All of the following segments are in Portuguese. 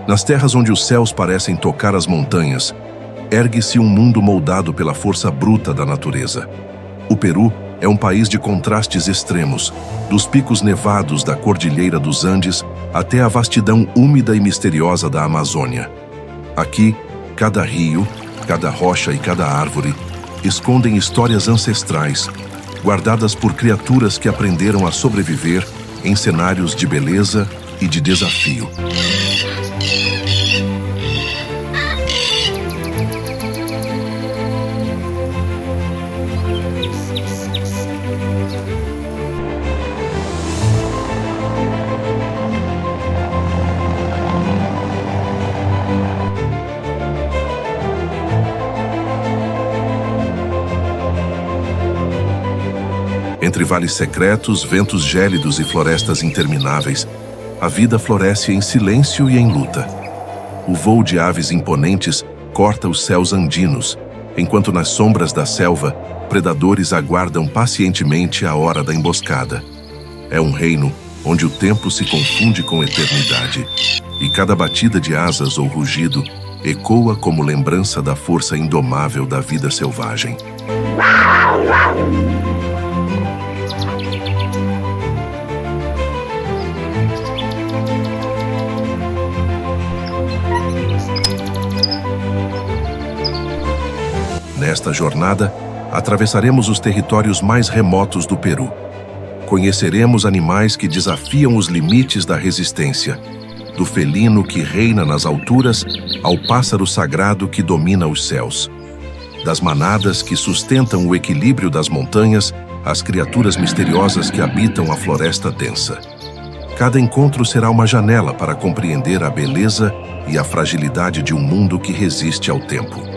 Nas terras onde os céus parecem tocar as montanhas, ergue-se um mundo moldado pela força bruta da natureza. O Peru é um país de contrastes extremos, dos picos nevados da Cordilheira dos Andes até a vastidão úmida e misteriosa da Amazônia. Aqui, cada rio, cada rocha e cada árvore escondem histórias ancestrais, guardadas por criaturas que aprenderam a sobreviver em cenários de beleza e de desafio. Entre vales secretos, ventos gélidos e florestas intermináveis, a vida floresce em silêncio e em luta. O voo de aves imponentes corta os céus andinos, enquanto nas sombras da selva, predadores aguardam pacientemente a hora da emboscada. É um reino onde o tempo se confunde com eternidade, e cada batida de asas ou rugido ecoa como lembrança da força indomável da vida selvagem. Nesta jornada, atravessaremos os territórios mais remotos do Peru. Conheceremos animais que desafiam os limites da resistência, do felino que reina nas alturas ao pássaro sagrado que domina os céus. Das manadas que sustentam o equilíbrio das montanhas às criaturas misteriosas que habitam a floresta densa. Cada encontro será uma janela para compreender a beleza e a fragilidade de um mundo que resiste ao tempo.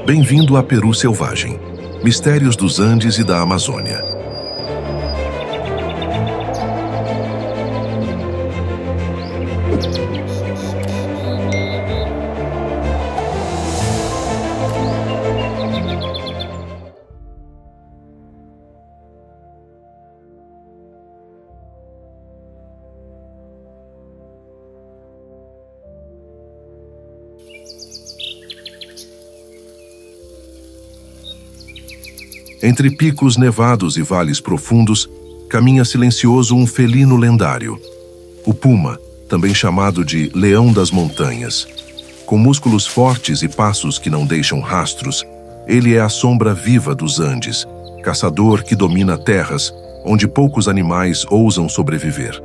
Bem-vindo a Peru Selvagem, mistérios dos Andes e da Amazônia. Entre picos nevados e vales profundos, caminha silencioso um felino lendário. O puma, também chamado de leão das montanhas. Com músculos fortes e passos que não deixam rastros, ele é a sombra viva dos Andes, caçador que domina terras onde poucos animais ousam sobreviver.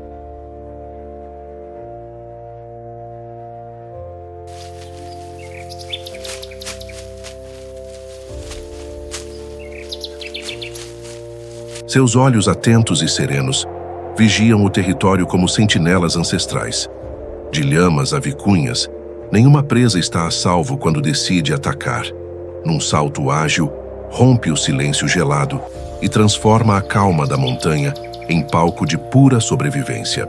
Seus olhos atentos e serenos vigiam o território como sentinelas ancestrais. De lhamas a vicunhas, nenhuma presa está a salvo quando decide atacar. Num salto ágil, rompe o silêncio gelado e transforma a calma da montanha em palco de pura sobrevivência.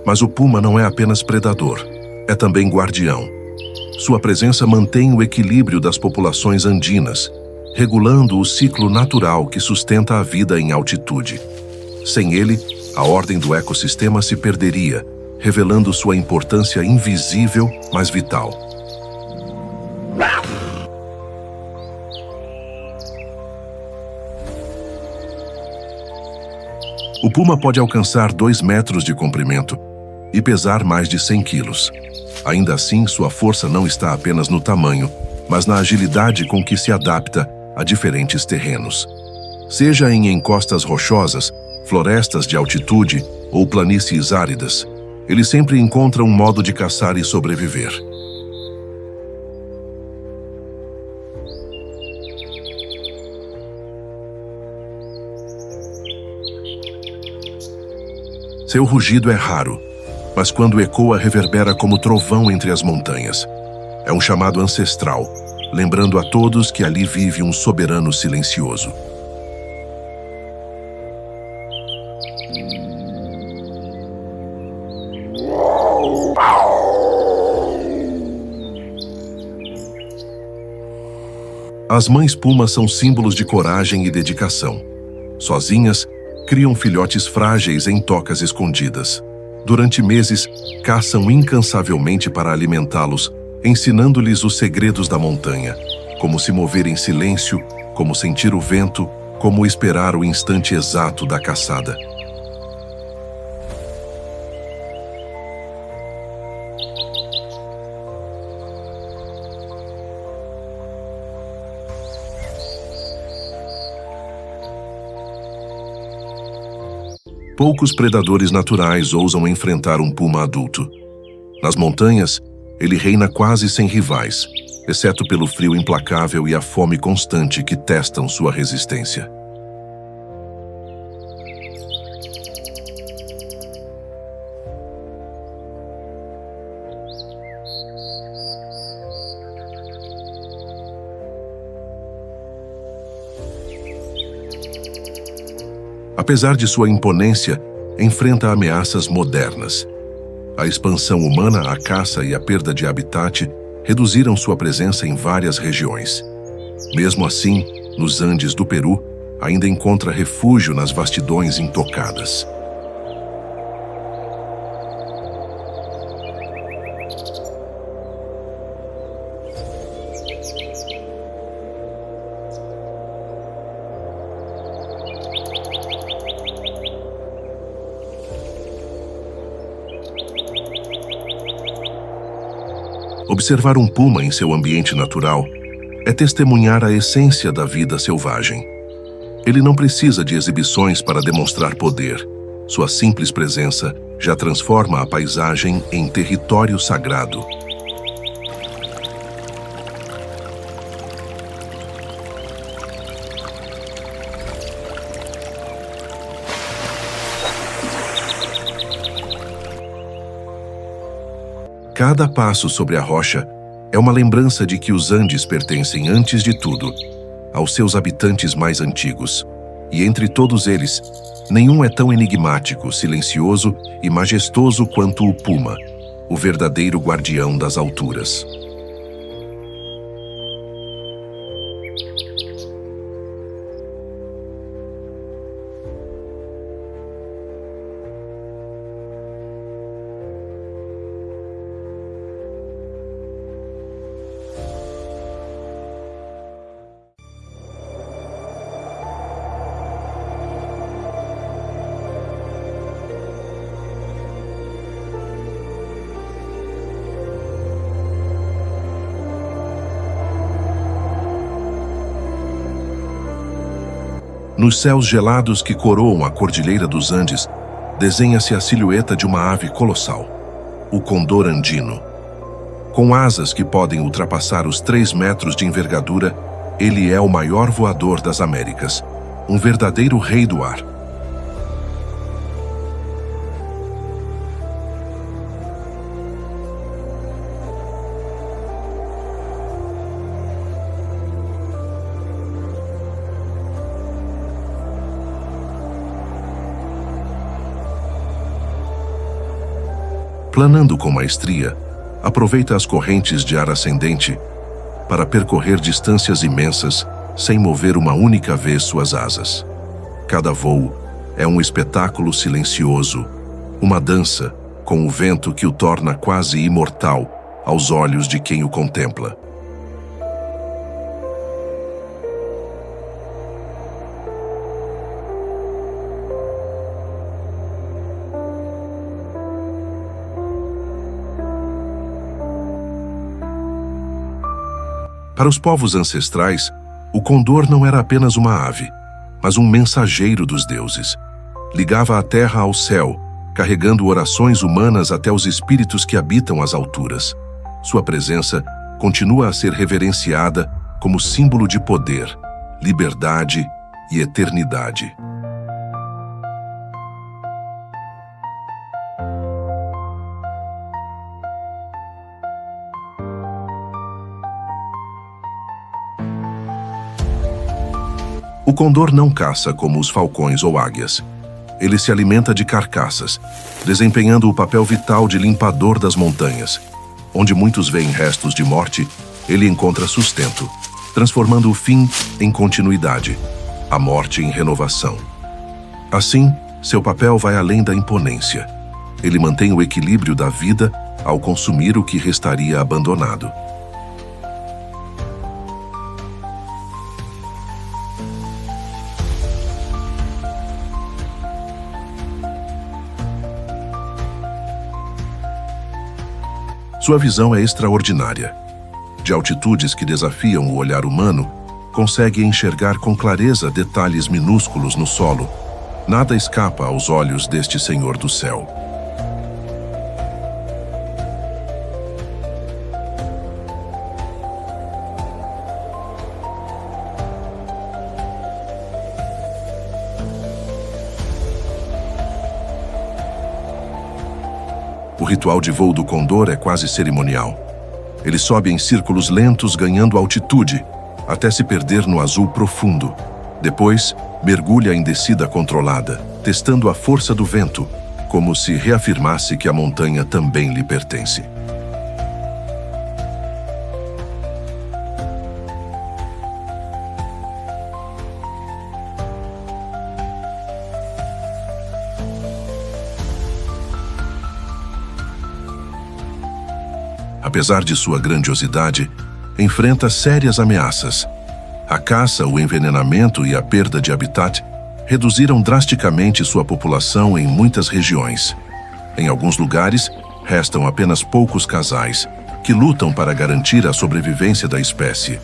Mas o puma não é apenas predador, é também guardião. Sua presença mantém o equilíbrio das populações andinas, regulando o ciclo natural que sustenta a vida em altitude. Sem ele, a ordem do ecossistema se perderia, revelando sua importância invisível, mas vital. O puma pode alcançar 2 metros de comprimento e pesar mais de 100 quilos. Ainda assim, sua força não está apenas no tamanho, mas na agilidade com que se adapta a diferentes terrenos. Seja em encostas rochosas, florestas de altitude ou planícies áridas, ele sempre encontra um modo de caçar e sobreviver. Seu rugido é raro, mas quando ecoa reverbera como trovão entre as montanhas. É um chamado ancestral, lembrando a todos que ali vive um soberano silencioso. As mães pumas são símbolos de coragem e dedicação. Sozinhas, criam filhotes frágeis em tocas escondidas. Durante meses, caçam incansavelmente para alimentá-los, ensinando-lhes os segredos da montanha, como se mover em silêncio, como sentir o vento, como esperar o instante exato da caçada. Poucos predadores naturais ousam enfrentar um puma adulto. Nas montanhas, ele reina quase sem rivais, exceto pelo frio implacável e a fome constante que testam sua resistência. Apesar de sua imponência, enfrenta ameaças modernas. A expansão humana, a caça e a perda de habitat reduziram sua presença em várias regiões. Mesmo assim, nos Andes do Peru, ainda encontra refúgio nas vastidões intocadas. Observar um puma em seu ambiente natural é testemunhar a essência da vida selvagem. Ele não precisa de exibições para demonstrar poder. Sua simples presença já transforma a paisagem em território sagrado. Cada passo sobre a rocha é uma lembrança de que os Andes pertencem, antes de tudo, aos seus habitantes mais antigos. E entre todos eles, nenhum é tão enigmático, silencioso e majestoso quanto o puma, o verdadeiro guardião das alturas. Nos céus gelados que coroam a Cordilheira dos Andes, desenha-se a silhueta de uma ave colossal, o condor andino. Com asas que podem ultrapassar os 3 metros de envergadura, ele é o maior voador das Américas, um verdadeiro rei do ar. Planando com maestria, aproveita as correntes de ar ascendente para percorrer distâncias imensas sem mover uma única vez suas asas. Cada voo é um espetáculo silencioso, uma dança com o vento que o torna quase imortal aos olhos de quem o contempla. Para os povos ancestrais, o condor não era apenas uma ave, mas um mensageiro dos deuses. Ligava a terra ao céu, carregando orações humanas até os espíritos que habitam as alturas. Sua presença continua a ser reverenciada como símbolo de poder, liberdade e eternidade. condor não caça como os falcões ou águias. Ele se alimenta de carcaças, desempenhando o papel vital de limpador das montanhas. Onde muitos veem restos de morte, ele encontra sustento, transformando o fim em continuidade, a morte em renovação. Assim, seu papel vai além da imponência. Ele mantém o equilíbrio da vida ao consumir o que restaria abandonado. Sua visão é extraordinária. De altitudes que desafiam o olhar humano, consegue enxergar com clareza detalhes minúsculos no solo. Nada escapa aos olhos deste Senhor do Céu. O ritual de voo do condor é quase cerimonial. Ele sobe em círculos lentos, ganhando altitude, até se perder no azul profundo. Depois, mergulha em descida controlada, testando a força do vento, como se reafirmasse que a montanha também lhe pertence. Apesar de sua grandiosidade, enfrenta sérias ameaças. A caça, o envenenamento e a perda de habitat reduziram drasticamente sua população em muitas regiões. Em alguns lugares, restam apenas poucos casais, que lutam para garantir a sobrevivência da espécie.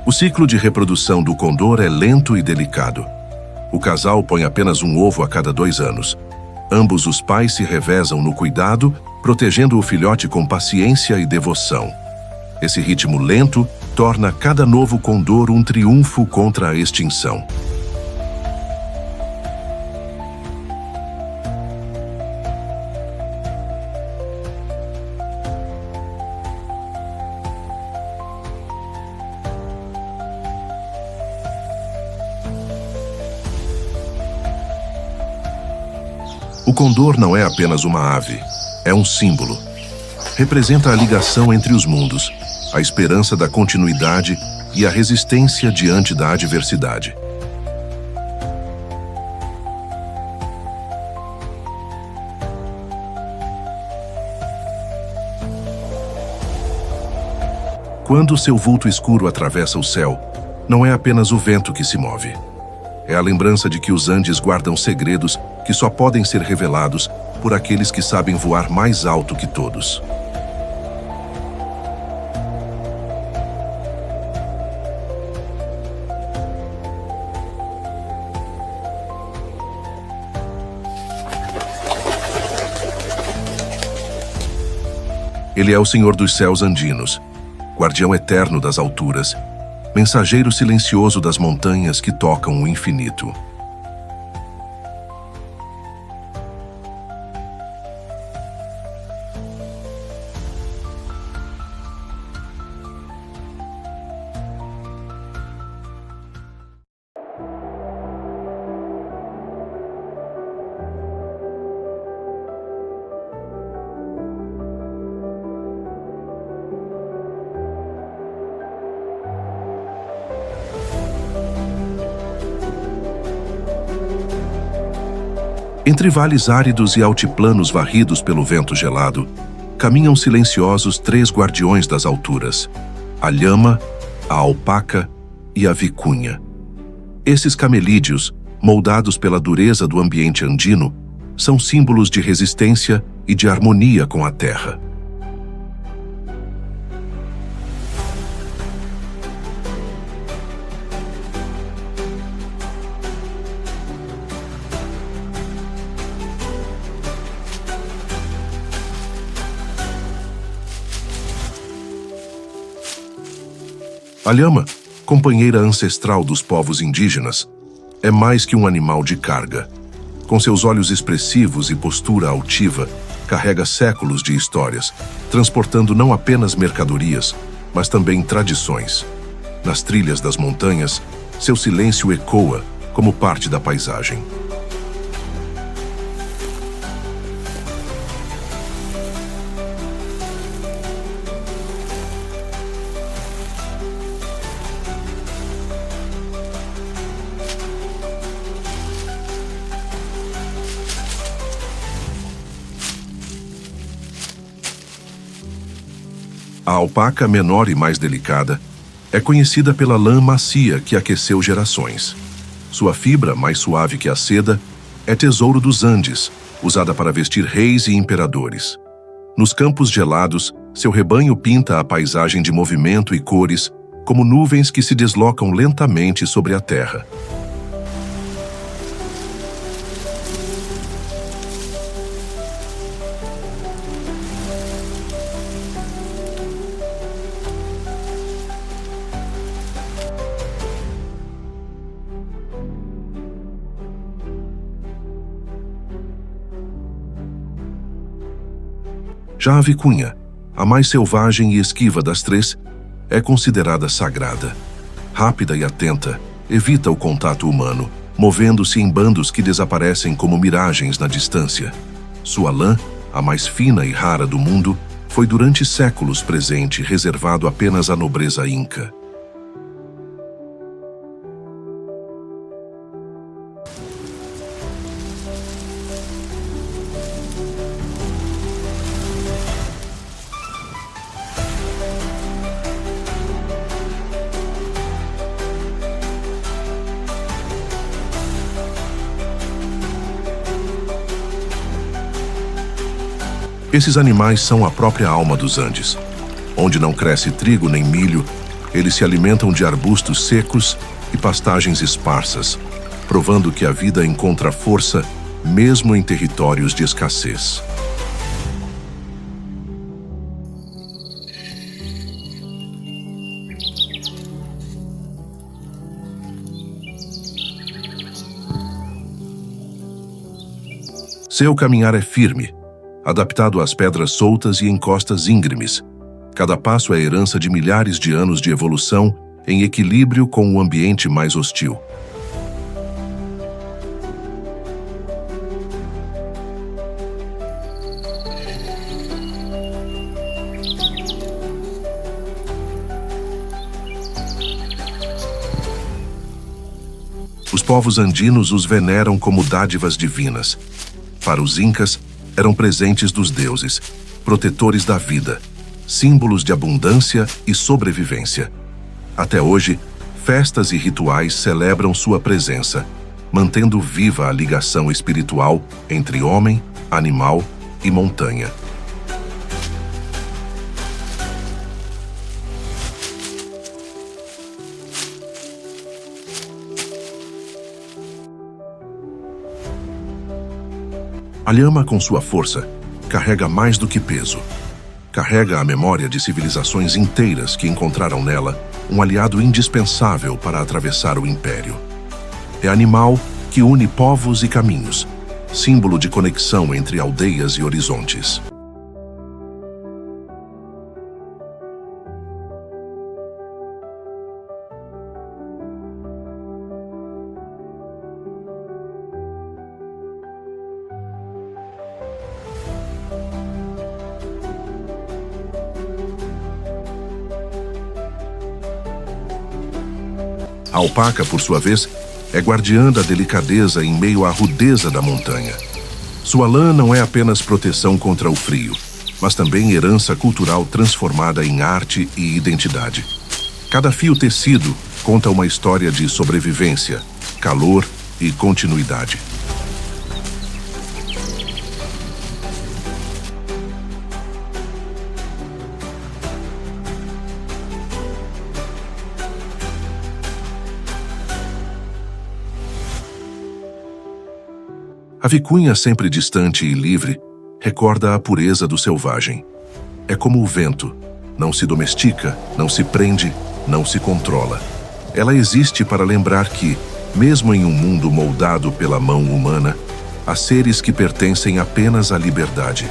O ciclo de reprodução do condor é lento e delicado. O casal põe apenas um ovo a cada 2 anos. Ambos os pais se revezam no cuidado, protegendo o filhote com paciência e devoção. Esse ritmo lento torna cada novo condor um triunfo contra a extinção. O condor não é apenas uma ave, é um símbolo. Representa a ligação entre os mundos, a esperança da continuidade e a resistência diante da adversidade. Quando seu vulto escuro atravessa o céu, não é apenas o vento que se move. É a lembrança de que os Andes guardam segredos que só podem ser revelados por aqueles que sabem voar mais alto que todos. Ele é o Senhor dos céus andinos, guardião eterno das alturas, mensageiro silencioso das montanhas que tocam o infinito. Entre vales áridos e altiplanos varridos pelo vento gelado, caminham silenciosos 3 guardiões das alturas: a lhama, a alpaca e a vicunha. Esses camelídeos, moldados pela dureza do ambiente andino, são símbolos de resistência e de harmonia com a terra. A lhama, companheira ancestral dos povos indígenas, é mais que um animal de carga. Com seus olhos expressivos e postura altiva, carrega séculos de histórias, transportando não apenas mercadorias, mas também tradições. Nas trilhas das montanhas, seu silêncio ecoa como parte da paisagem. A alpaca, menor e mais delicada, é conhecida pela lã macia que aqueceu gerações. Sua fibra, mais suave que a seda, é tesouro dos Andes, usada para vestir reis e imperadores. Nos campos gelados, seu rebanho pinta a paisagem de movimento e cores, como nuvens que se deslocam lentamente sobre a terra. Já a vicunha, a mais selvagem e esquiva das três, é considerada sagrada. Rápida e atenta, evita o contato humano, movendo-se em bandos que desaparecem como miragens na distância. Sua lã, a mais fina e rara do mundo, foi durante séculos presente, reservado apenas à nobreza inca. Esses animais são a própria alma dos Andes. Onde não cresce trigo nem milho, eles se alimentam de arbustos secos e pastagens esparsas, provando que a vida encontra força mesmo em territórios de escassez. Seu caminhar é firme, adaptado às pedras soltas e encostas íngremes. Cada passo é herança de milhares de anos de evolução em equilíbrio com o ambiente mais hostil. Os povos andinos os veneram como dádivas divinas. Para os incas, eram presentes dos deuses, protetores da vida, símbolos de abundância e sobrevivência. Até hoje, festas e rituais celebram sua presença, mantendo viva a ligação espiritual entre homem, animal e montanha. A lhama, com sua força, carrega mais do que peso. Carrega a memória de civilizações inteiras que encontraram nela um aliado indispensável para atravessar o império. É animal que une povos e caminhos, símbolo de conexão entre aldeias e horizontes. A alpaca, por sua vez, é guardiã da delicadeza em meio à rudeza da montanha. Sua lã não é apenas proteção contra o frio, mas também herança cultural transformada em arte e identidade. Cada fio tecido conta uma história de sobrevivência, calor e continuidade. A vicunha, sempre distante e livre, recorda a pureza do selvagem. É como o vento, não se domestica, não se prende, não se controla. Ela existe para lembrar que, mesmo em um mundo moldado pela mão humana, há seres que pertencem apenas à liberdade.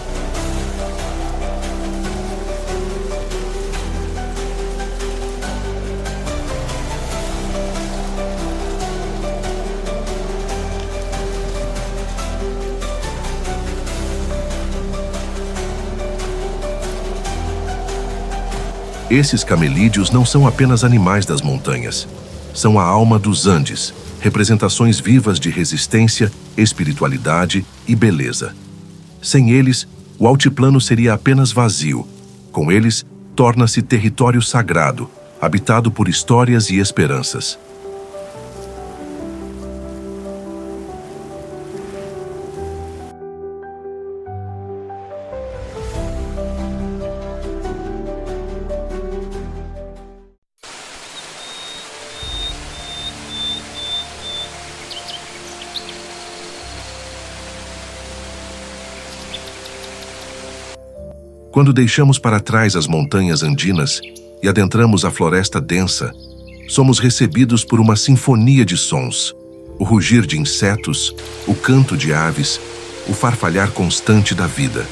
Esses camelídeos não são apenas animais das montanhas. São a alma dos Andes, representações vivas de resistência, espiritualidade e beleza. Sem eles, o altiplano seria apenas vazio. Com eles, torna-se território sagrado, habitado por histórias e esperanças. Quando deixamos para trás as montanhas andinas e adentramos a floresta densa, somos recebidos por uma sinfonia de sons, o rugir de insetos, o canto de aves, o farfalhar constante da vida.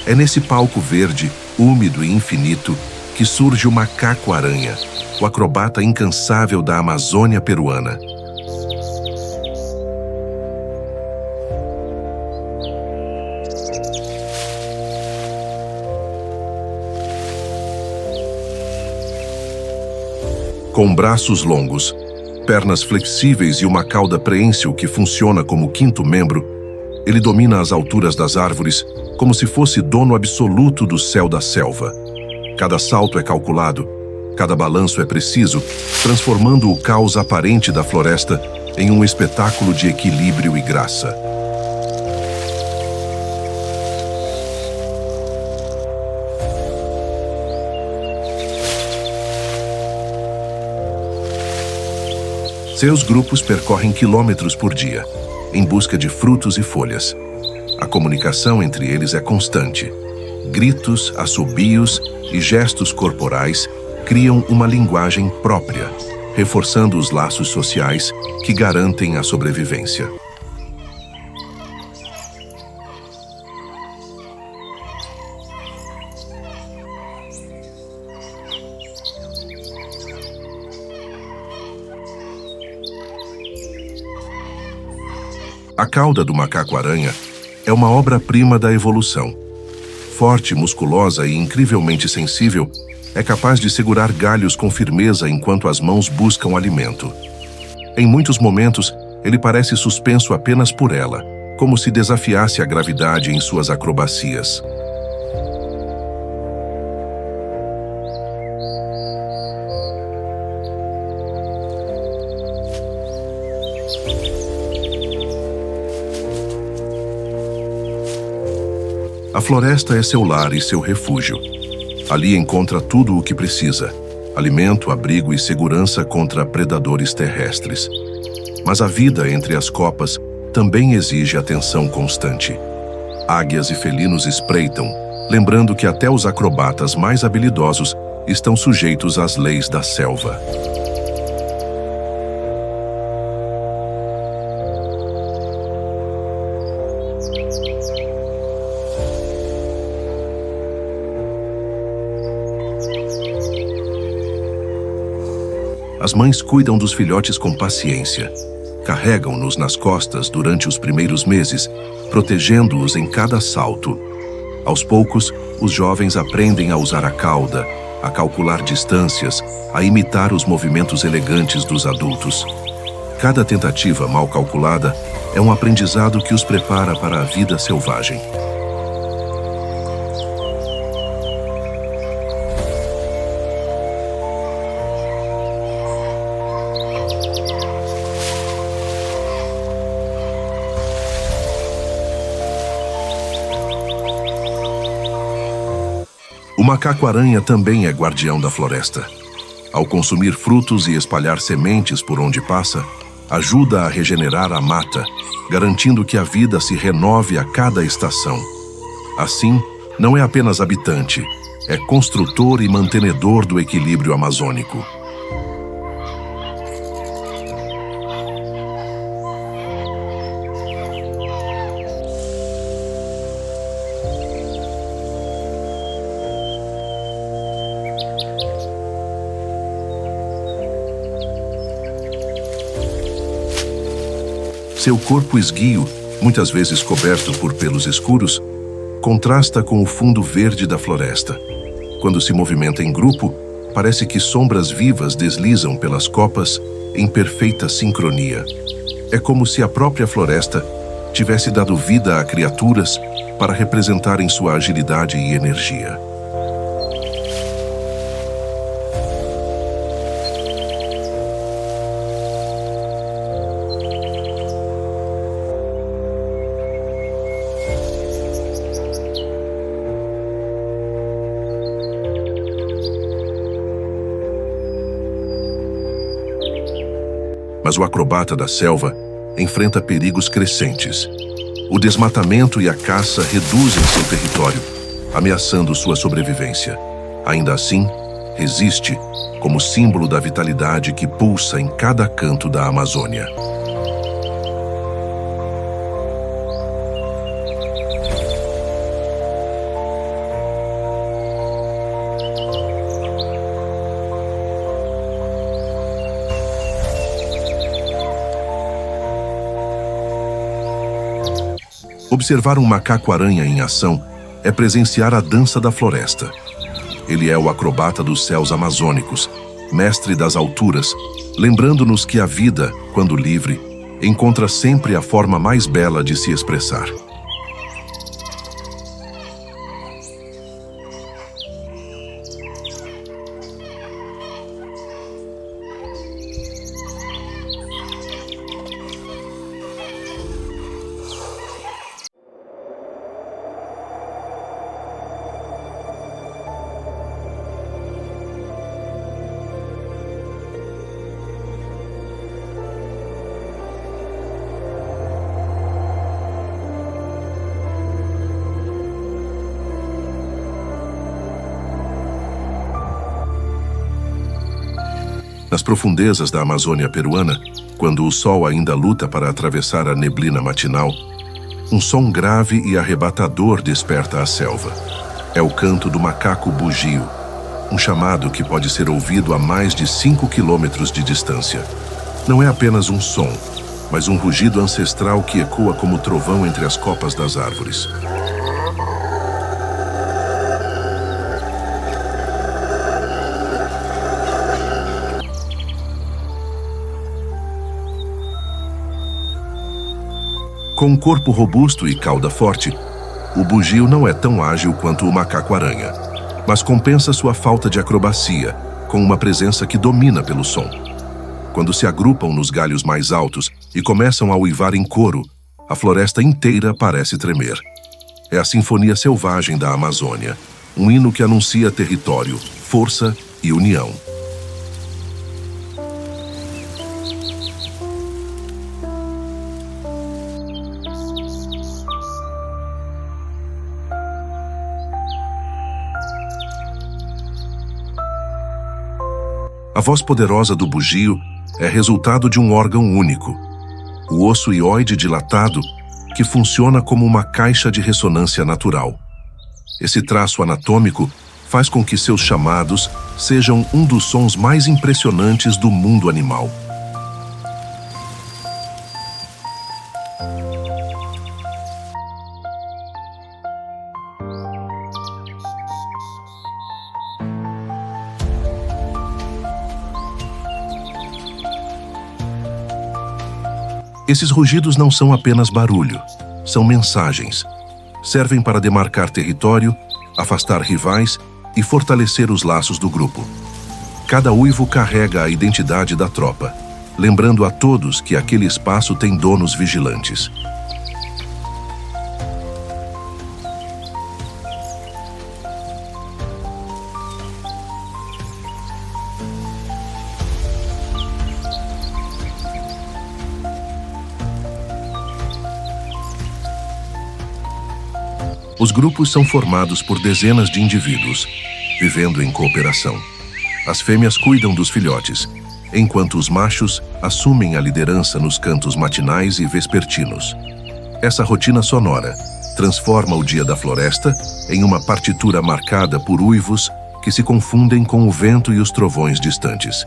É nesse palco verde, úmido e infinito, que surge o macaco-aranha, o acrobata incansável da Amazônia peruana. Com braços longos, pernas flexíveis e uma cauda preensil que funciona como quinto membro, ele domina as alturas das árvores como se fosse dono absoluto do céu da selva. Cada salto é calculado, cada balanço é preciso, transformando o caos aparente da floresta em um espetáculo de equilíbrio e graça. Seus grupos percorrem quilômetros por dia, em busca de frutos e folhas. A comunicação entre eles é constante. Gritos, assobios e gestos corporais criam uma linguagem própria, reforçando os laços sociais que garantem a sobrevivência. A cauda do macaco-aranha é uma obra-prima da evolução. Forte, musculosa e incrivelmente sensível, é capaz de segurar galhos com firmeza enquanto as mãos buscam alimento. Em muitos momentos, ele parece suspenso apenas por ela, como se desafiasse a gravidade em suas acrobacias. A floresta é seu lar e seu refúgio. Ali encontra tudo o que precisa: alimento, abrigo e segurança contra predadores terrestres. Mas a vida entre as copas também exige atenção constante. Águias e felinos espreitam, lembrando que até os acrobatas mais habilidosos estão sujeitos às leis da selva. As mães cuidam dos filhotes com paciência. Carregam-nos nas costas durante os primeiros meses, protegendo-os em cada salto. Aos poucos, os jovens aprendem a usar a cauda, a calcular distâncias, a imitar os movimentos elegantes dos adultos. Cada tentativa mal calculada é um aprendizado que os prepara para a vida selvagem. O macaco-aranha também é guardião da floresta. Ao consumir frutos e espalhar sementes por onde passa, ajuda a regenerar a mata, garantindo que a vida se renove a cada estação. Assim, não é apenas habitante, é construtor e mantenedor do equilíbrio amazônico. Seu corpo esguio, muitas vezes coberto por pelos escuros, contrasta com o fundo verde da floresta. Quando se movimenta em grupo, parece que sombras vivas deslizam pelas copas em perfeita sincronia. É como se a própria floresta tivesse dado vida a criaturas para representarem sua agilidade e energia. Mas o acrobata da selva enfrenta perigos crescentes. O desmatamento e a caça reduzem seu território, ameaçando sua sobrevivência. Ainda assim, resiste como símbolo da vitalidade que pulsa em cada canto da Amazônia. Observar um macaco-aranha em ação é presenciar a dança da floresta. Ele é o acrobata dos céus amazônicos, mestre das alturas, lembrando-nos que a vida, quando livre, encontra sempre a forma mais bela de se expressar. Nas profundezas da Amazônia peruana, quando o sol ainda luta para atravessar a neblina matinal, um som grave e arrebatador desperta a selva. É o canto do macaco bugio, um chamado que pode ser ouvido a mais de 5 quilômetros de distância. Não é apenas um som, mas um rugido ancestral que ecoa como trovão entre as copas das árvores. Com um corpo robusto e cauda forte, o bugio não é tão ágil quanto o macaco-aranha, mas compensa sua falta de acrobacia com uma presença que domina pelo som. Quando se agrupam nos galhos mais altos e começam a uivar em coro, a floresta inteira parece tremer. É a sinfonia selvagem da Amazônia, um hino que anuncia território, força e união. A voz poderosa do bugio é resultado de um órgão único, o osso hioide dilatado, que funciona como uma caixa de ressonância natural. Esse traço anatômico faz com que seus chamados sejam um dos sons mais impressionantes do mundo animal. Esses rugidos não são apenas barulho, são mensagens. Servem para demarcar território, afastar rivais e fortalecer os laços do grupo. Cada uivo carrega a identidade da tropa, lembrando a todos que aquele espaço tem donos vigilantes. Os grupos são formados por dezenas de indivíduos, vivendo em cooperação. As fêmeas cuidam dos filhotes, enquanto os machos assumem a liderança nos cantos matinais e vespertinos. Essa rotina sonora transforma o dia da floresta em uma partitura marcada por uivos que se confundem com o vento e os trovões distantes.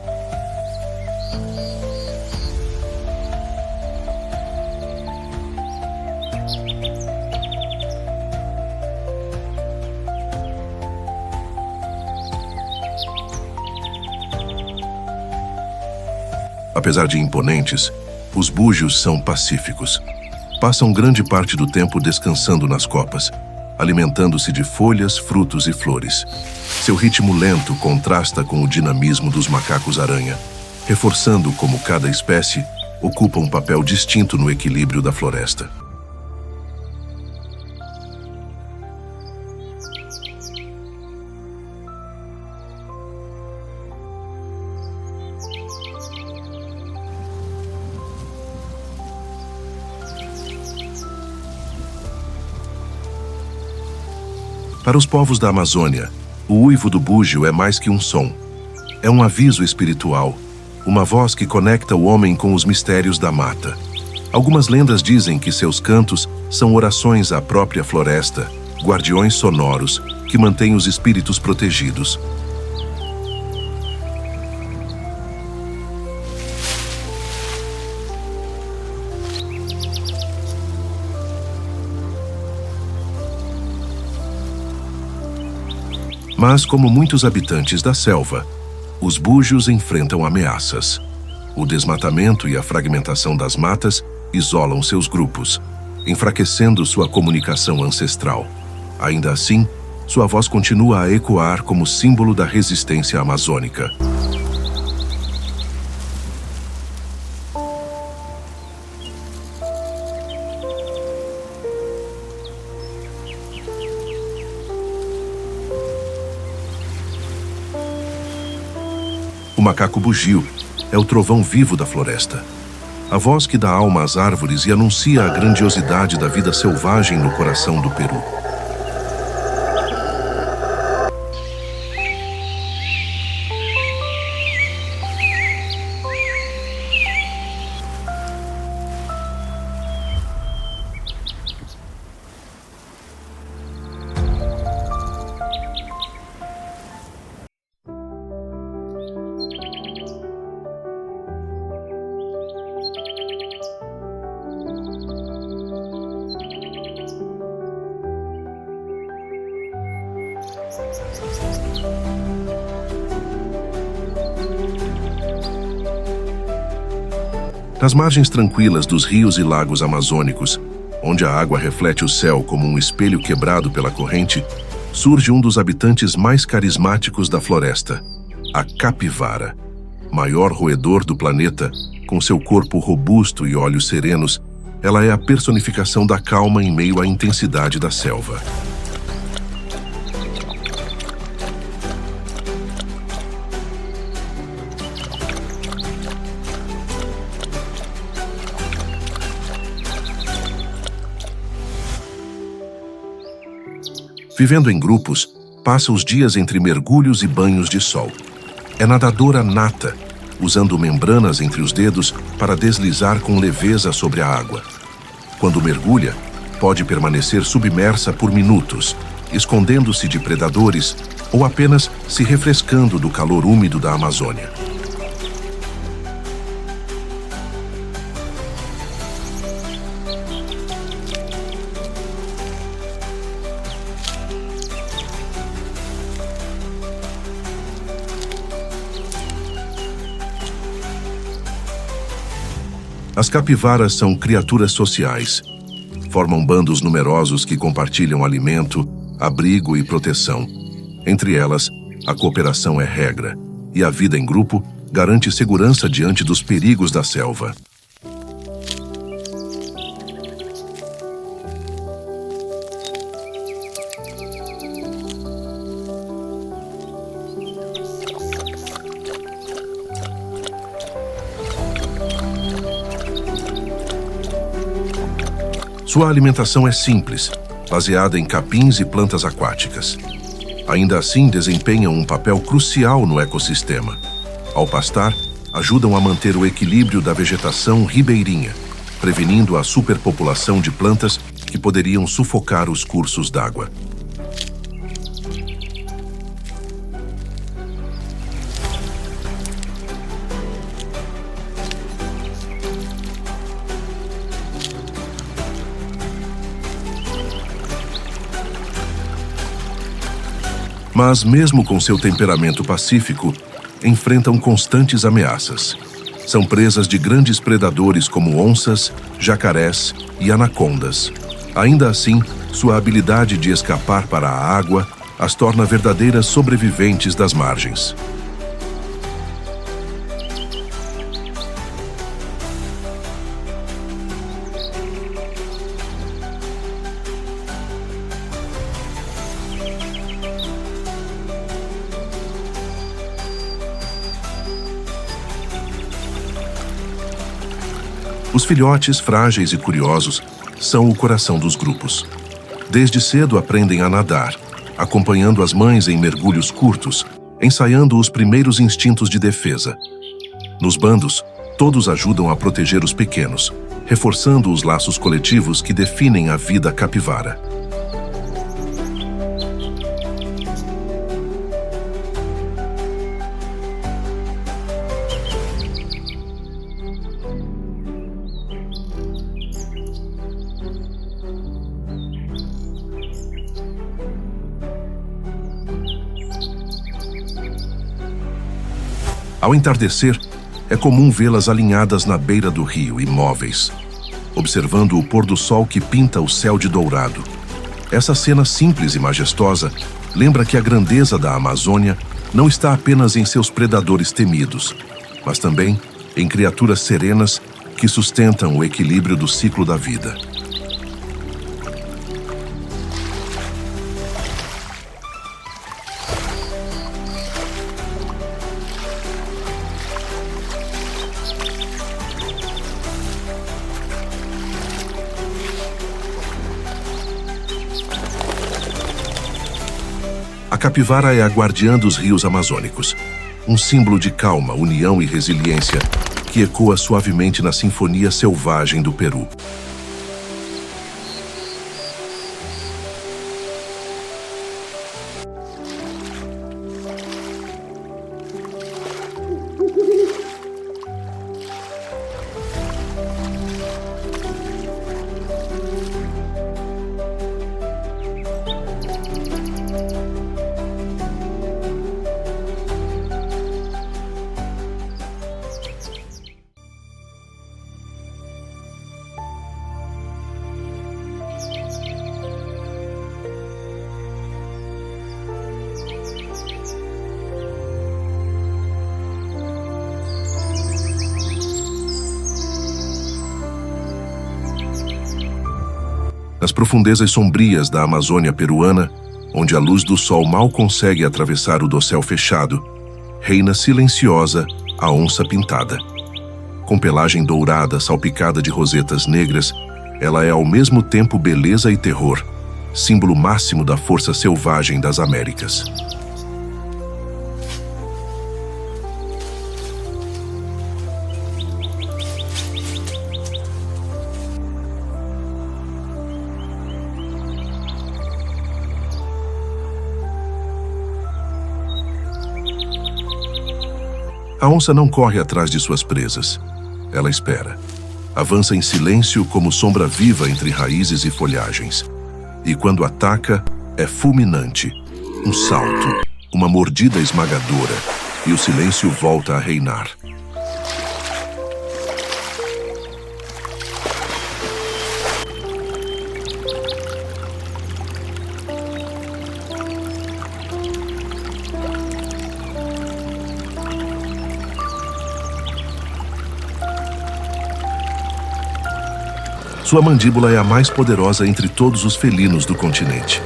Apesar de imponentes, os búgios são pacíficos. Passam grande parte do tempo descansando nas copas, alimentando-se de folhas, frutos e flores. Seu ritmo lento contrasta com o dinamismo dos macacos-aranha, reforçando como cada espécie ocupa um papel distinto no equilíbrio da floresta. Para os povos da Amazônia, o uivo do búgio é mais que um som. É um aviso espiritual, uma voz que conecta o homem com os mistérios da mata. Algumas lendas dizem que seus cantos são orações à própria floresta, guardiões sonoros que mantêm os espíritos protegidos. Mas, como muitos habitantes da selva, os búgios enfrentam ameaças. O desmatamento e a fragmentação das matas isolam seus grupos, enfraquecendo sua comunicação ancestral. Ainda assim, sua voz continua a ecoar como símbolo da resistência amazônica. O macaco bugio é o trovão vivo da floresta. A voz que dá alma às árvores e anuncia a grandiosidade da vida selvagem no coração do Peru. Nas margens tranquilas dos rios e lagos amazônicos, onde a água reflete o céu como um espelho quebrado pela corrente, surge um dos habitantes mais carismáticos da floresta, a capivara. Maior roedor do planeta, com seu corpo robusto e olhos serenos, ela é a personificação da calma em meio à intensidade da selva. Vivendo em grupos, passa os dias entre mergulhos e banhos de sol. É nadadora nata, usando membranas entre os dedos para deslizar com leveza sobre a água. Quando mergulha, pode permanecer submersa por minutos, escondendo-se de predadores ou apenas se refrescando do calor úmido da Amazônia. As capivaras são criaturas sociais. Formam bandos numerosos que compartilham alimento, abrigo e proteção. Entre elas, a cooperação é regra, e a vida em grupo garante segurança diante dos perigos da selva. Sua alimentação é simples, baseada em capins e plantas aquáticas. Ainda assim, desempenham um papel crucial no ecossistema. Ao pastar, ajudam a manter o equilíbrio da vegetação ribeirinha, prevenindo a superpopulação de plantas que poderiam sufocar os cursos d'água. Mas, mesmo com seu temperamento pacífico, enfrentam constantes ameaças. São presas de grandes predadores como onças, jacarés e anacondas. Ainda assim, sua habilidade de escapar para a água as torna verdadeiras sobreviventes das margens. Os filhotes, frágeis e curiosos, são o coração dos grupos. Desde cedo aprendem a nadar, acompanhando as mães em mergulhos curtos, ensaiando os primeiros instintos de defesa. Nos bandos, todos ajudam a proteger os pequenos, reforçando os laços coletivos que definem a vida capivara. Ao entardecer, é comum vê-las alinhadas na beira do rio, imóveis, observando o pôr do sol que pinta o céu de dourado. Essa cena simples e majestosa lembra que a grandeza da Amazônia não está apenas em seus predadores temidos, mas também em criaturas serenas que sustentam o equilíbrio do ciclo da vida. A capivara é a guardiã dos rios amazônicos, um símbolo de calma, união e resiliência que ecoa suavemente na sinfonia selvagem do Peru. Nas profundezas sombrias da Amazônia peruana, onde a luz do sol mal consegue atravessar o dossel fechado, reina silenciosa a onça pintada. Com pelagem dourada salpicada de rosetas negras, ela é ao mesmo tempo beleza e terror, símbolo máximo da força selvagem das Américas. A onça não corre atrás de suas presas. Ela espera. Avança em silêncio como sombra viva entre raízes e folhagens. E quando ataca, é fulminante. Um salto, uma mordida esmagadora, e o silêncio volta a reinar. Sua mandíbula é a mais poderosa entre todos os felinos do continente.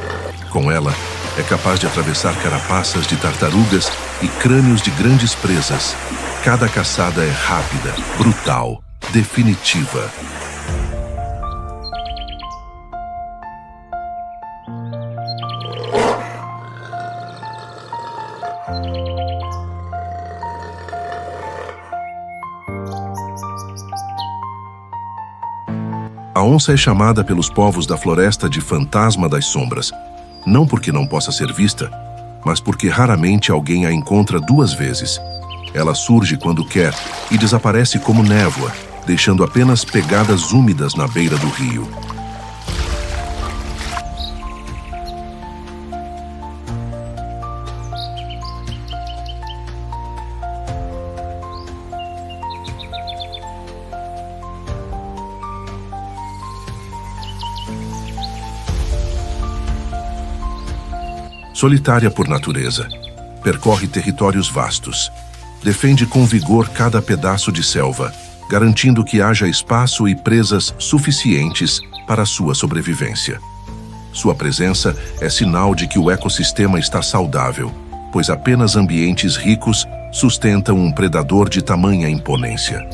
Com ela, é capaz de atravessar carapaças de tartarugas e crânios de grandes presas. Cada caçada é rápida, brutal, definitiva. A onça é chamada pelos povos da floresta de fantasma das sombras, não porque não possa ser vista, mas porque raramente alguém a encontra duas vezes. Ela surge quando quer e desaparece como névoa, deixando apenas pegadas úmidas na beira do rio. Solitária por natureza, percorre territórios vastos. Defende com vigor cada pedaço de selva, garantindo que haja espaço e presas suficientes para sua sobrevivência. Sua presença é sinal de que o ecossistema está saudável, pois apenas ambientes ricos sustentam um predador de tamanha imponência.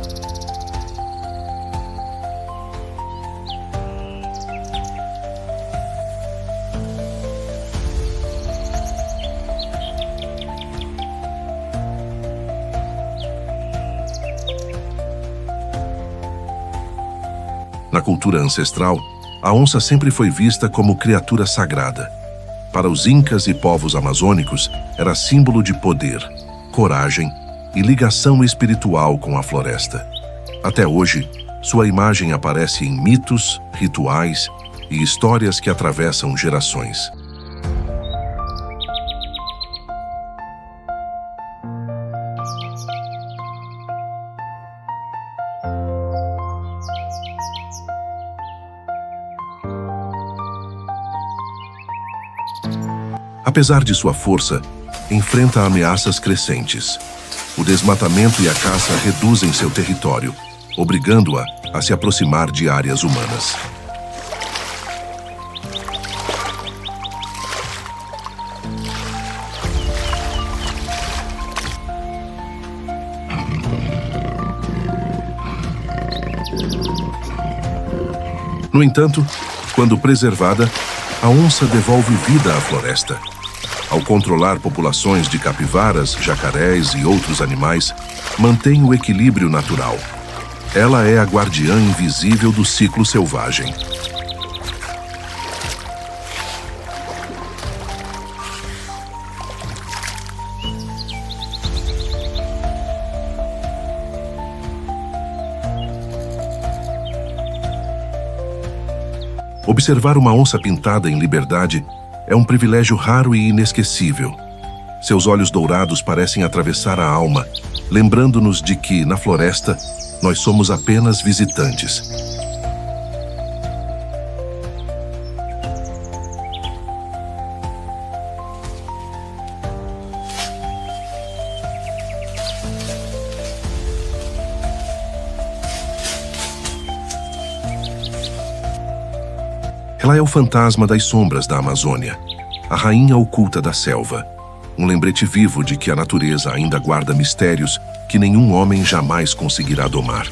Na cultura ancestral, a onça sempre foi vista como criatura sagrada. Para os incas e povos amazônicos, era símbolo de poder, coragem e ligação espiritual com a floresta. Até hoje, sua imagem aparece em mitos, rituais e histórias que atravessam gerações. Apesar de sua força, enfrenta ameaças crescentes. O desmatamento e a caça reduzem seu território, obrigando-a a se aproximar de áreas humanas. No entanto, quando preservada, a onça devolve vida à floresta. Ao controlar populações de capivaras, jacarés e outros animais, mantém o equilíbrio natural. Ela é a guardiã invisível do ciclo selvagem. Observar uma onça pintada em liberdade é um privilégio raro e inesquecível. Seus olhos dourados parecem atravessar a alma, lembrando-nos de que, na floresta, nós somos apenas visitantes. Ela é o fantasma das sombras da Amazônia, a rainha oculta da selva, um lembrete vivo de que a natureza ainda guarda mistérios que nenhum homem jamais conseguirá domar.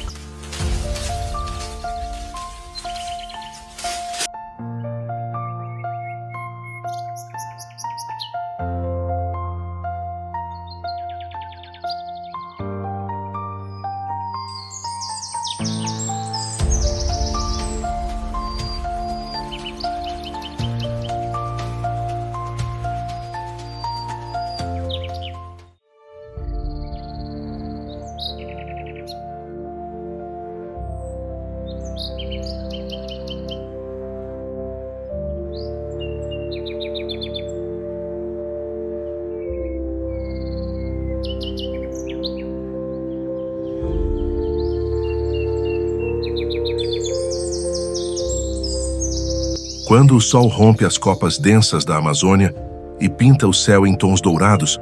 Quando o sol rompe as copas densas da Amazônia e pinta o céu em tons dourados,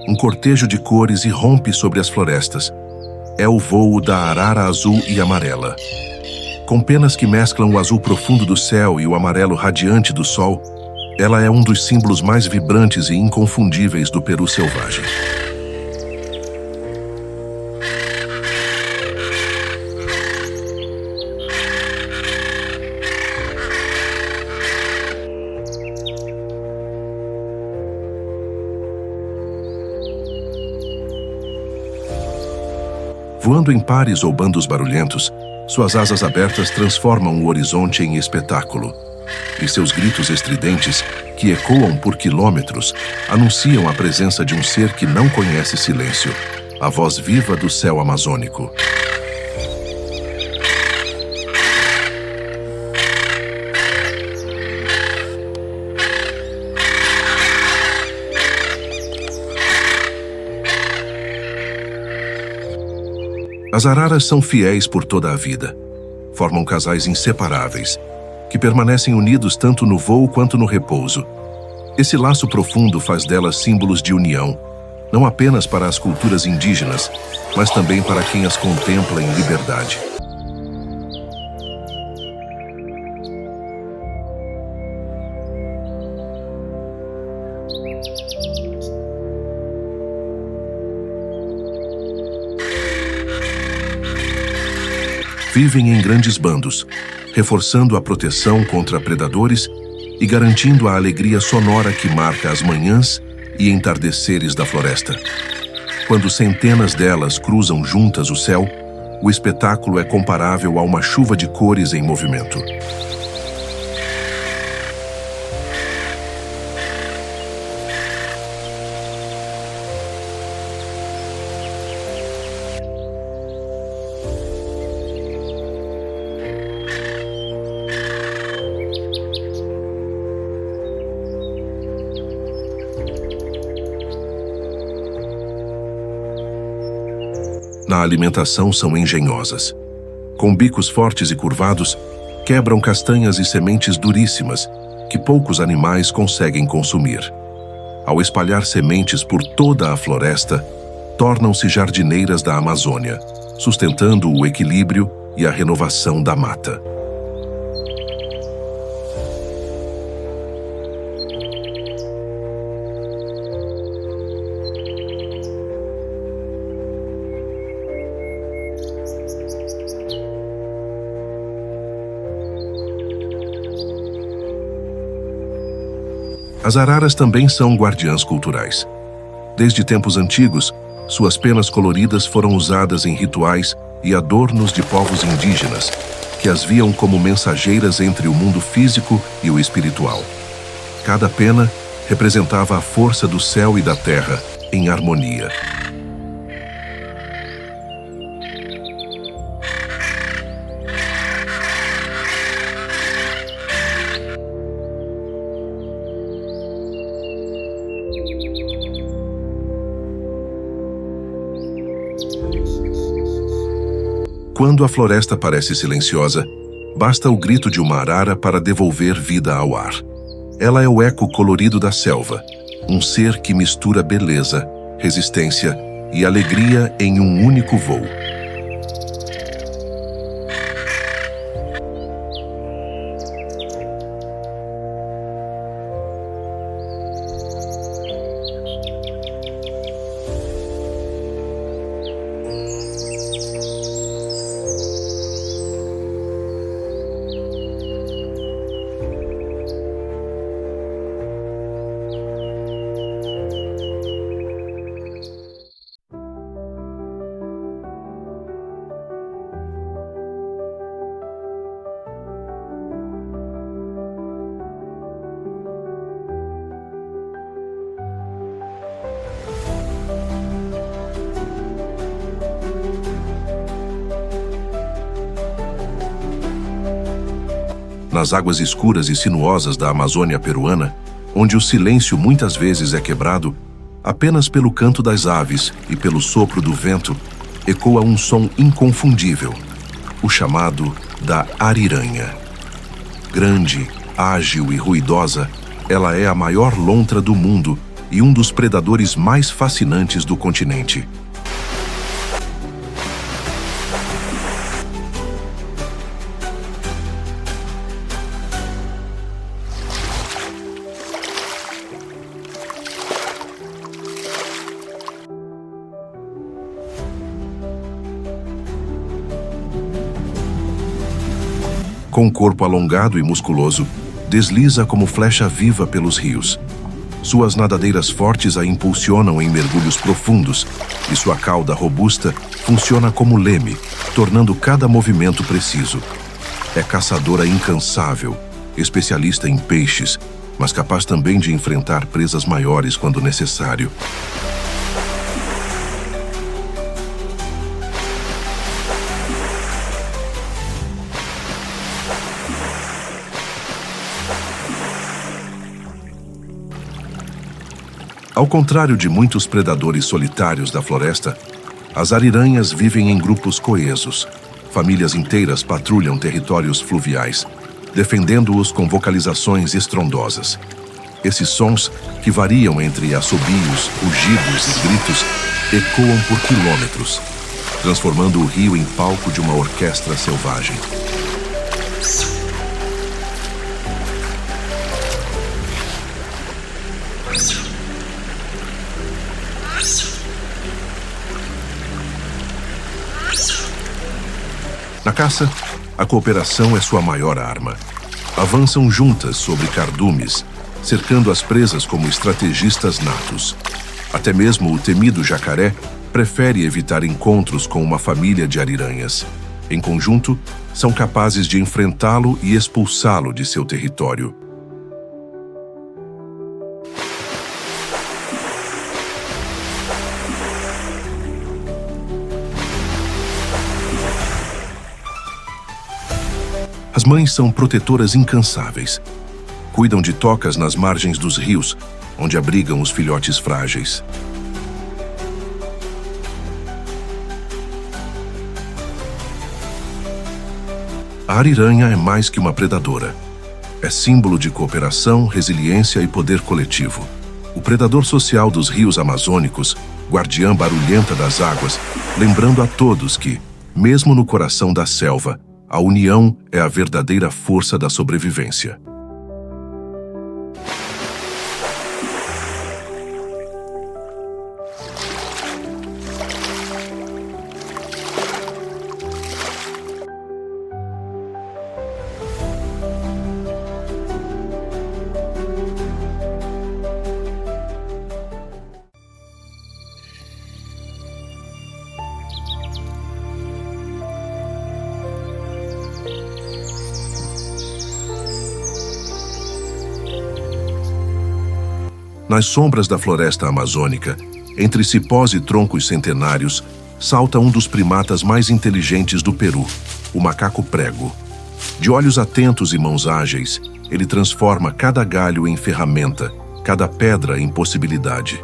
um cortejo de cores irrompe sobre as florestas. É o voo da arara azul e amarela. Com penas que mesclam o azul profundo do céu e o amarelo radiante do sol, ela é um dos símbolos mais vibrantes e inconfundíveis do Peru selvagem. Voando em pares ou bandos barulhentos, suas asas abertas transformam o horizonte em espetáculo. E seus gritos estridentes, que ecoam por quilômetros, anunciam a presença de um ser que não conhece silêncio, a voz viva do céu amazônico. As araras são fiéis por toda a vida. Formam casais inseparáveis, que permanecem unidos tanto no voo quanto no repouso. Esse laço profundo faz delas símbolos de união, não apenas para as culturas indígenas, mas também para quem as contempla em liberdade. Vivem em grandes bandos, reforçando a proteção contra predadores e garantindo a alegria sonora que marca as manhãs e entardeceres da floresta. Quando centenas delas cruzam juntas o céu, o espetáculo é comparável a uma chuva de cores em movimento. Na alimentação são engenhosas. Com bicos fortes e curvados, quebram castanhas e sementes duríssimas que poucos animais conseguem consumir. Ao espalhar sementes por toda a floresta, tornam-se jardineiras da Amazônia, sustentando o equilíbrio e a renovação da mata. As araras também são guardiãs culturais. Desde tempos antigos, suas penas coloridas foram usadas em rituais e adornos de povos indígenas, que as viam como mensageiras entre o mundo físico e o espiritual. Cada pena representava a força do céu e da terra em harmonia. Quando a floresta parece silenciosa, basta o grito de uma arara para devolver vida ao ar. Ela é o eco colorido da selva, um ser que mistura beleza, resistência e alegria em um único voo. Nas águas escuras e sinuosas da Amazônia peruana, onde o silêncio muitas vezes é quebrado, apenas pelo canto das aves e pelo sopro do vento, ecoa um som inconfundível, o chamado da ariranha. Grande, ágil e ruidosa, ela é a maior lontra do mundo e um dos predadores mais fascinantes do continente. Com um corpo alongado e musculoso, desliza como flecha viva pelos rios. Suas nadadeiras fortes a impulsionam em mergulhos profundos e sua cauda robusta funciona como leme, tornando cada movimento preciso. É caçadora incansável, especialista em peixes, mas capaz também de enfrentar presas maiores quando necessário. Ao contrário de muitos predadores solitários da floresta, as ariranhas vivem em grupos coesos. Famílias inteiras patrulham territórios fluviais, defendendo-os com vocalizações estrondosas. Esses sons, que variam entre assobios, rugidos e gritos, ecoam por quilômetros, transformando o rio em palco de uma orquestra selvagem. Na caça, a cooperação é sua maior arma. Avançam juntas sobre cardumes, cercando as presas como estrategistas natos. Até mesmo o temido jacaré prefere evitar encontros com uma família de ariranhas. Em conjunto, são capazes de enfrentá-lo e expulsá-lo de seu território. As mães são protetoras incansáveis. Cuidam de tocas nas margens dos rios, onde abrigam os filhotes frágeis. A ariranha é mais que uma predadora. É símbolo de cooperação, resiliência e poder coletivo. O predador social dos rios amazônicos, guardiã barulhenta das águas, lembrando a todos que, mesmo no coração da selva, a união é a verdadeira força da sobrevivência. Nas sombras da floresta amazônica, entre cipós e troncos centenários, salta um dos primatas mais inteligentes do Peru, o macaco prego. De olhos atentos e mãos ágeis, ele transforma cada galho em ferramenta, cada pedra em possibilidade.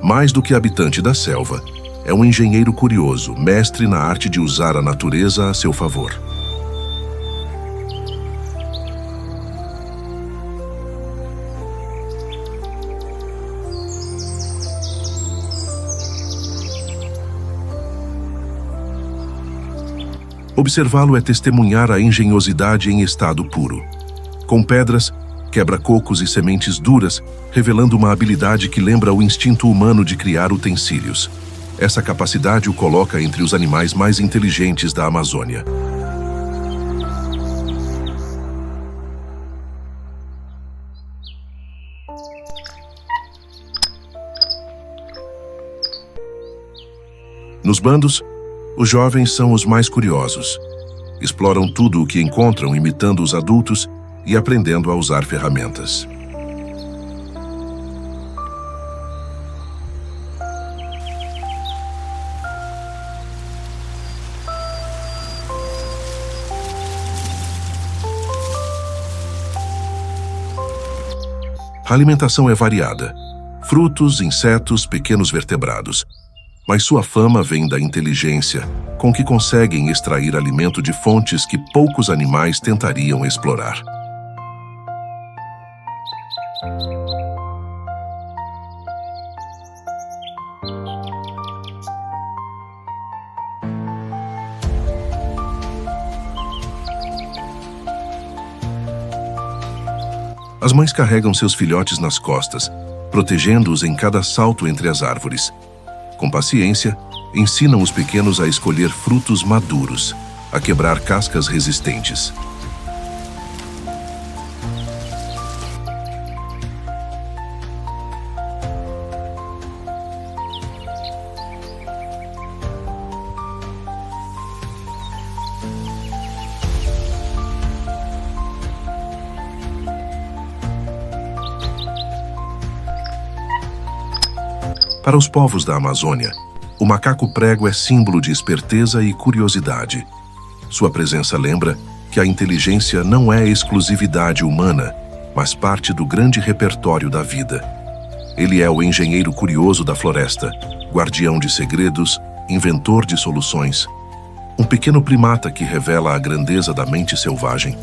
Mais do que habitante da selva, é um engenheiro curioso, mestre na arte de usar a natureza a seu favor. Observá-lo é testemunhar a engenhosidade em estado puro. Com pedras, quebra cocos e sementes duras, revelando uma habilidade que lembra o instinto humano de criar utensílios. Essa capacidade o coloca entre os animais mais inteligentes da Amazônia. Nos bandos, os jovens são os mais curiosos. Exploram tudo o que encontram imitando os adultos e aprendendo a usar ferramentas. A alimentação é variada: frutos, insetos, pequenos vertebrados. Mas sua fama vem da inteligência, com que conseguem extrair alimento de fontes que poucos animais tentariam explorar. As mães carregam seus filhotes nas costas, protegendo-os em cada salto entre as árvores. Com paciência, ensinam os pequenos a escolher frutos maduros, a quebrar cascas resistentes. Para os povos da Amazônia, o macaco prego é símbolo de esperteza e curiosidade. Sua presença lembra que a inteligência não é exclusividade humana, mas parte do grande repertório da vida. Ele é o engenheiro curioso da floresta, guardião de segredos, inventor de soluções. Um pequeno primata que revela a grandeza da mente selvagem.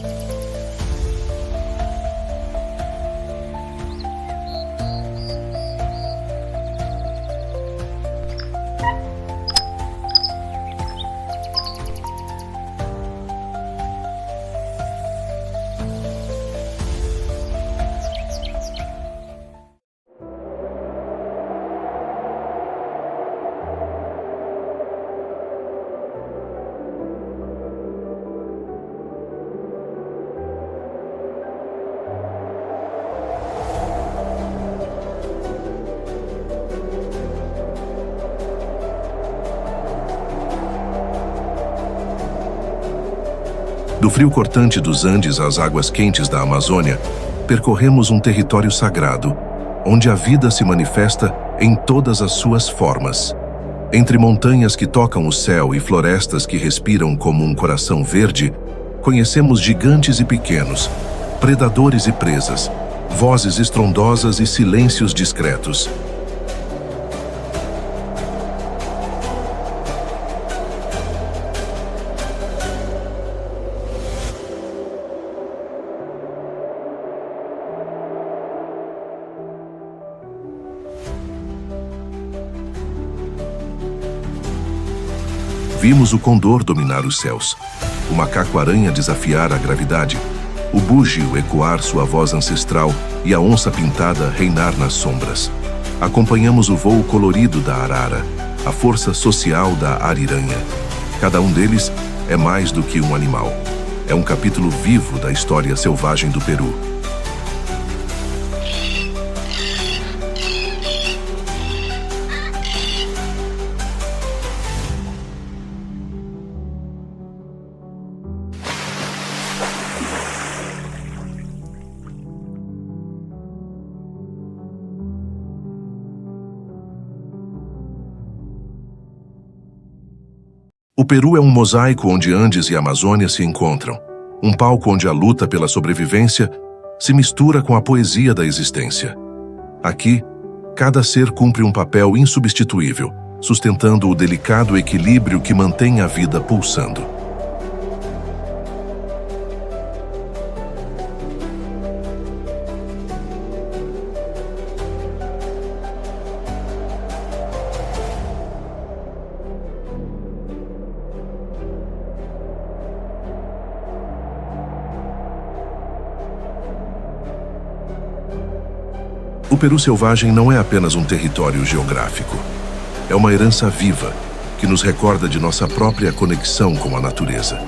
Do frio cortante dos Andes às águas quentes da Amazônia, percorremos um território sagrado, onde a vida se manifesta em todas as suas formas. Entre montanhas que tocam o céu e florestas que respiram como um coração verde, conhecemos gigantes e pequenos, predadores e presas, vozes estrondosas e silêncios discretos. Vimos o condor dominar os céus, o macaco-aranha desafiar a gravidade, o búgio ecoar sua voz ancestral e a onça-pintada reinar nas sombras. Acompanhamos o voo colorido da arara, a força social da ariranha. Cada um deles é mais do que um animal. É um capítulo vivo da história selvagem do Peru. O Peru é um mosaico onde Andes e Amazônia se encontram, um palco onde a luta pela sobrevivência se mistura com a poesia da existência. Aqui, cada ser cumpre um papel insubstituível, sustentando o delicado equilíbrio que mantém a vida pulsando. O Peru selvagem não é apenas um território geográfico. É uma herança viva que nos recorda de nossa própria conexão com a natureza.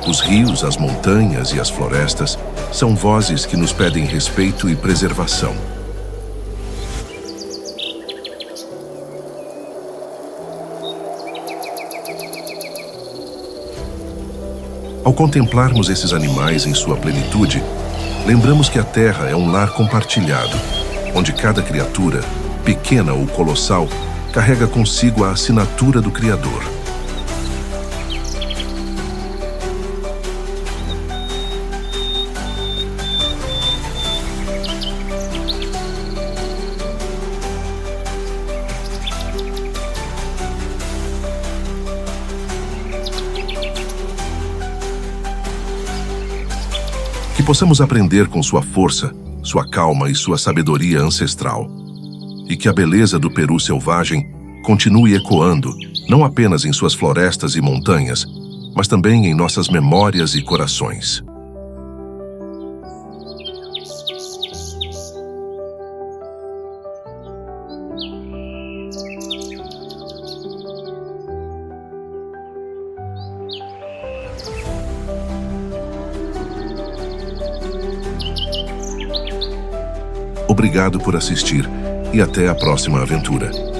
Os rios, as montanhas e as florestas são vozes que nos pedem respeito e preservação. Ao contemplarmos esses animais em sua plenitude, lembramos que a Terra é um lar compartilhado, onde cada criatura, pequena ou colossal, carrega consigo a assinatura do Criador. Que possamos aprender com sua força, sua calma e sua sabedoria ancestral. E que a beleza do Peru selvagem continue ecoando, não apenas em suas florestas e montanhas, mas também em nossas memórias e corações. Obrigado por assistir e até a próxima aventura.